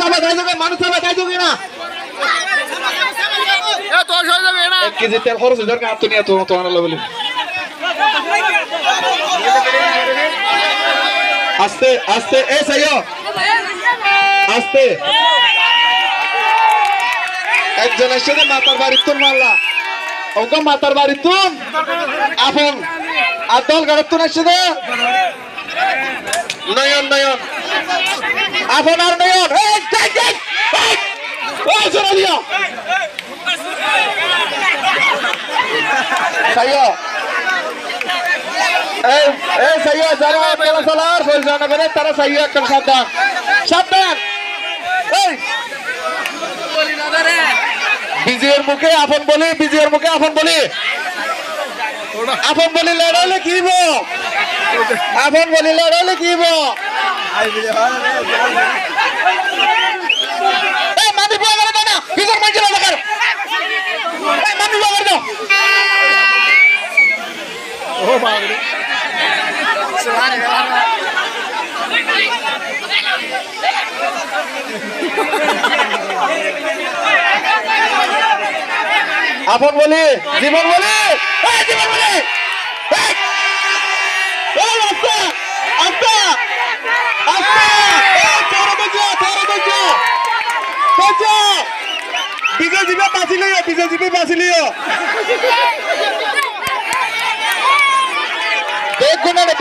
সবাই তাই যোগে মানুষ সবাই তাই যোগে না তোর সবাই যাবে না 1 কেজি তেল খরচ দরকার আর তো নিয়ে তো তোমার বলি আস্তে আস্তে এ সাইয়ো আস্তে একজনের সাথে মাতার বাড়ি তুন মারলা ওকে মাতার বাড়ি তুন আপন আর দল গাড়ি তুন সাথে নয়ন নয়ন আপন আর নয়ন এই টাইট টাইট ও চলে দিও সাইয়ো এই সাইয়ো যারা খেলা চলার পরিচালনা করে তারা সাইয়ো একটা সাবধান সাবধান এই বিজয়ের মুখে আপন বলি বিজয়ের মুখে আপন বলি লড়াইলে কি হইব আপন বলি লড়াইলে কি হইব এই মানি বুয়া করে না বিজয়ের মাঝে না কর এই মানি বুয়া করে দাও ও বাবা সুবহান আল্লাহ আপন বলি জীবন বলি জীবন বলি বিজয় জীবে বাঁচি লিও